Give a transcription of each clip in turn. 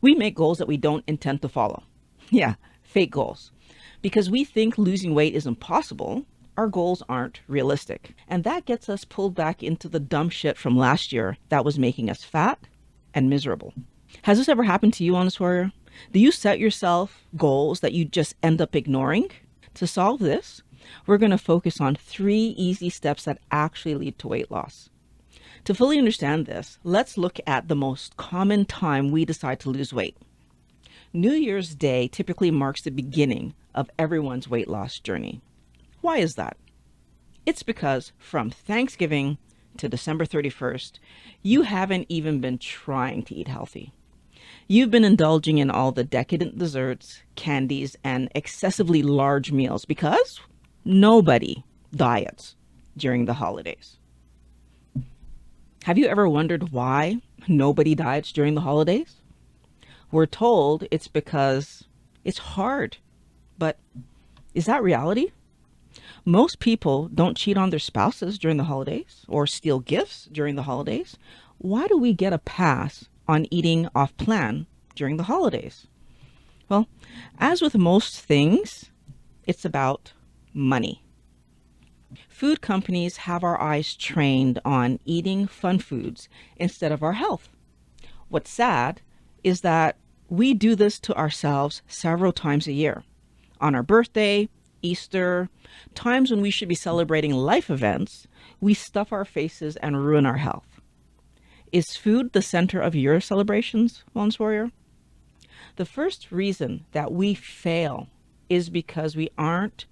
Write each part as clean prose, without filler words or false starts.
We make goals that we don't intend to follow. Yeah, fake goals. Because we think losing weight is impossible, our goals aren't realistic. And that gets us pulled back into the dumb shit from last year that was making us fat and miserable. Has this ever happened to you, Honest Warrior? Do you set yourself goals that you just end up ignoring? To solve this, we're going to focus on 3 easy steps that actually lead to weight loss. To fully understand this, let's look at the most common time we decide to lose weight. New Year's Day typically marks the beginning of everyone's weight loss journey. Why is that? It's because from Thanksgiving to December 31st, you haven't even been trying to eat healthy. You've been indulging in all the decadent desserts, candies, and excessively large meals because nobody diets during the holidays. Have you ever wondered why nobody diets during the holidays? We're told it's because it's hard, but is that reality? Most people don't cheat on their spouses during the holidays or steal gifts during the holidays. Why do we get a pass on eating off plan during the holidays? Well, as with most things, it's about money. Food companies have our eyes trained on eating fun foods instead of our health. What's sad is that we do this to ourselves several times a year. On our birthday, Easter, times when we should be celebrating life events, we stuff our faces and ruin our health. Is food the center of your celebrations, Wellness Warrior? The first reason that we fail is because we aren't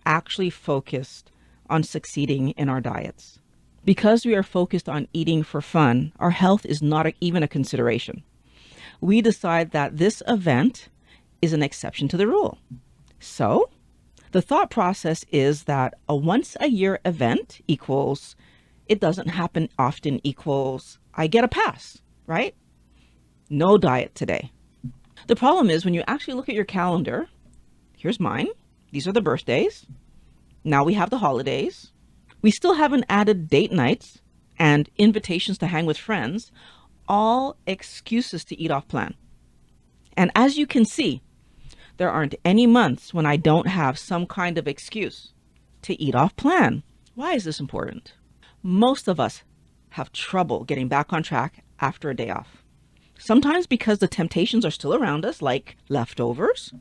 actually focused on succeeding in our diets. Because we are focused on eating for fun, our health is not even a consideration. We decide that this event is an exception to the rule. So, the thought process is that a once a year event equals it doesn't happen often equals I get a pass, right? No diet today. The problem is when you actually look at your calendar, here's mine. These are the birthdays. Now we have the holidays. We still haven't added date nights and invitations to hang with friends, all excuses to eat off plan. And as you can see, there aren't any months when I don't have some kind of excuse to eat off plan. Why is this important? Most of us have trouble getting back on track after a day off. Sometimes because the temptations are still around us, like leftovers,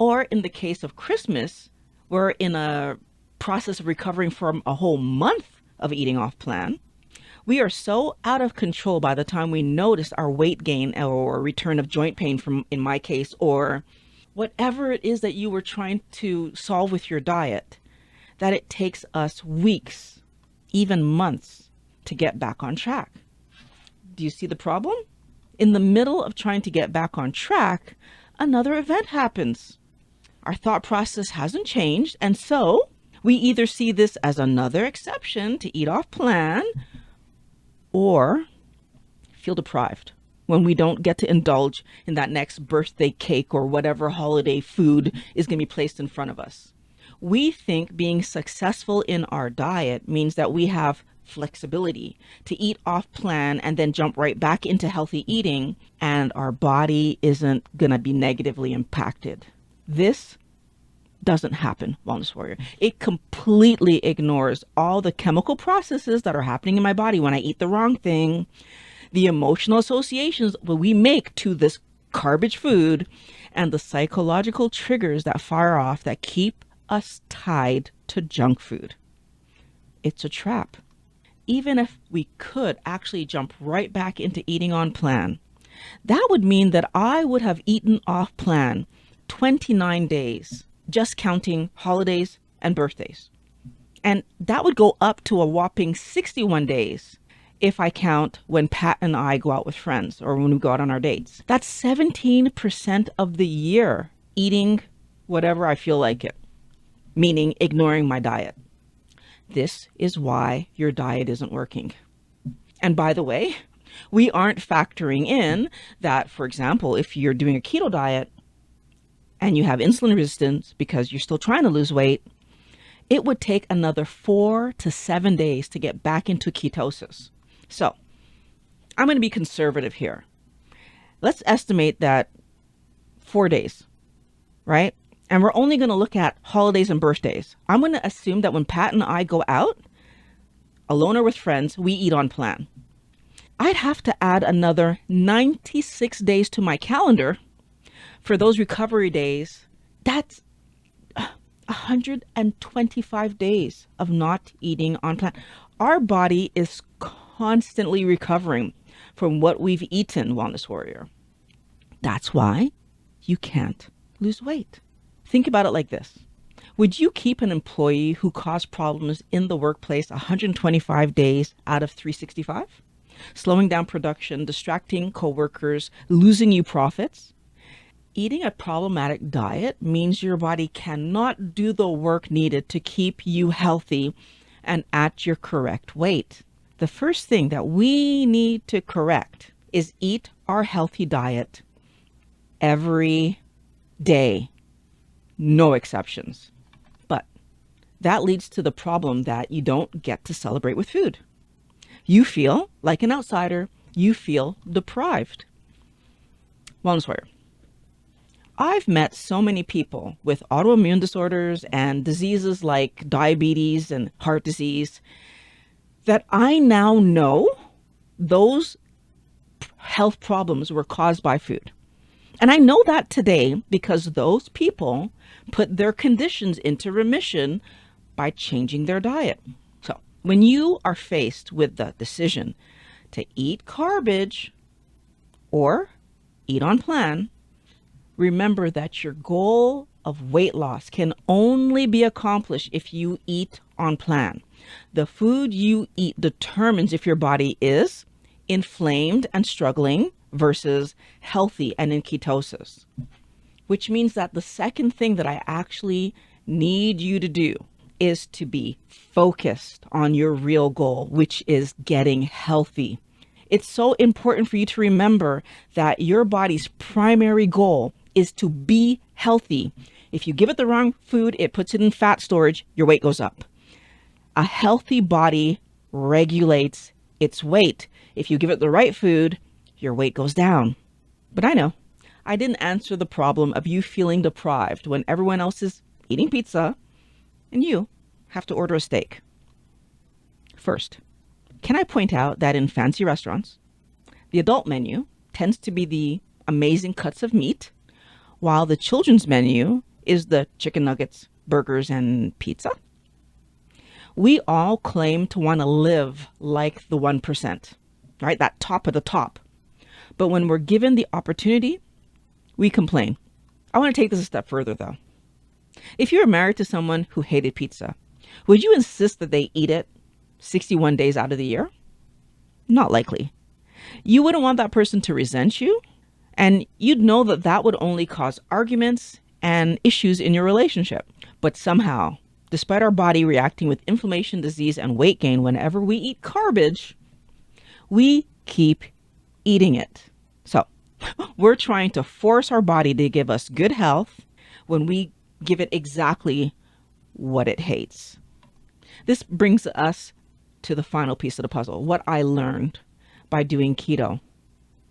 or in the case of Christmas, we're in a process of recovering from a whole month of eating off plan. We are so out of control by the time we notice our weight gain or return of joint pain from, in my case, or whatever it is that you were trying to solve with your diet, that it takes us weeks, even months, to get back on track. Do you see the problem? In the middle of trying to get back on track, another event happens. Our thought process hasn't changed, and so we either see this as another exception to eat off plan or feel deprived when we don't get to indulge in that next birthday cake or whatever holiday food is going to be placed in front of us. We think being successful in our diet means that we have flexibility to eat off plan and then jump right back into healthy eating, and our body isn't going to be negatively impacted. This doesn't happen, Wellness Warrior. It completely ignores all the chemical processes that are happening in my body when I eat the wrong thing, the emotional associations that we make to this garbage food, and the psychological triggers that fire off that keep us tied to junk food. It's a trap. Even if we could actually jump right back into eating on plan, that would mean that I would have eaten off plan 29 days, just counting holidays and birthdays. And that would go up to a whopping 61 days if I count when Pat and I go out with friends or when we go out on our dates. That's 17% of the year eating whatever I feel like it, meaning ignoring my diet. This is why your diet isn't working. And by the way, we aren't factoring in that, for example, if you're doing a keto diet and you have insulin resistance because you're still trying to lose weight, it would take another 4 to 7 days to get back into ketosis. So I'm going to be conservative here. Let's estimate that 4 days, right? And we're only going to look at holidays and birthdays. I'm going to assume that when Pat and I go out, alone or with friends, we eat on plan. I'd have to add another 96 days to my calendar for those recovery days. That's 125 days of not eating on plan. Our body is constantly recovering from what we've eaten, Wellness Warrior. That's why you can't lose weight. Think about it like this. Would you keep an employee who caused problems in the workplace 125 days out of 365? Slowing down production, distracting coworkers, losing you profits? Eating a problematic diet means your body cannot do the work needed to keep you healthy and at your correct weight. The first thing that we need to correct is eat our healthy diet every day, no exceptions. But that leads to the problem that you don't get to celebrate with food. You feel like an outsider, you feel deprived. Wellness Warrior. I've met so many people with autoimmune disorders and diseases like diabetes and heart disease that I now know those health problems were caused by food. And I know that today because those people put their conditions into remission by changing their diet. So when you are faced with the decision to eat garbage or eat on plan, remember that your goal of weight loss can only be accomplished if you eat on plan. The food you eat determines if your body is inflamed and struggling versus healthy and in ketosis, which means that the second thing that I actually need you to do is to be focused on your real goal, which is getting healthy. It's so important for you to remember that your body's primary goal is to be healthy. If you give it the wrong food, it puts it in fat storage, your weight goes up. A healthy body regulates its weight. If you give it the right food, your weight goes down. But I know, I didn't answer the problem of you feeling deprived when everyone else is eating pizza and you have to order a steak. First, can I point out that in fancy restaurants, the adult menu tends to be the amazing cuts of meat, while the children's menu is the chicken nuggets, burgers, and pizza? We all claim to want to live like the 1%, right? That top of the top. But when we're given the opportunity, we complain. I want to take this a step further, though. If you were married to someone who hated pizza, would you insist that they eat it 61 days out of the year? Not likely. You wouldn't want that person to resent you, and you'd know that that would only cause arguments and issues in your relationship. But somehow, despite our body reacting with inflammation, disease, and weight gain whenever we eat garbage, we keep eating it. So we're trying to force our body to give us good health when we give it exactly what it hates. This brings us to the final piece of the puzzle, what I learned by doing keto.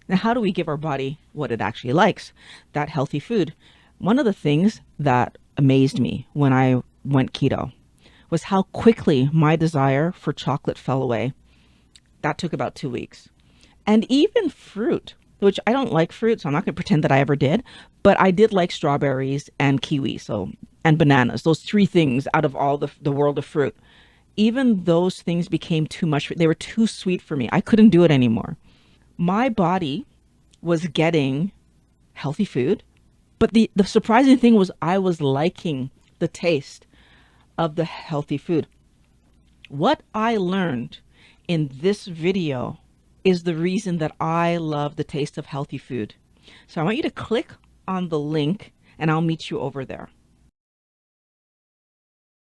Now, how do we give our body what it actually likes? That healthy food. One of the things that amazed me when I went keto was how quickly my desire for chocolate fell away. That took about 2 weeks. And even fruit, which I don't like fruit, so I'm not going to pretend that I ever did, but I did like strawberries and kiwi, and bananas, those three things out of all the world of fruit. Even those things became too much. They were too sweet for me. I couldn't do it anymore. My body was getting healthy food, but the surprising thing was I was liking the taste of the healthy food. What I learned in this video is the reason that I love the taste of healthy food. So I want you to click on the link and I'll meet you over there.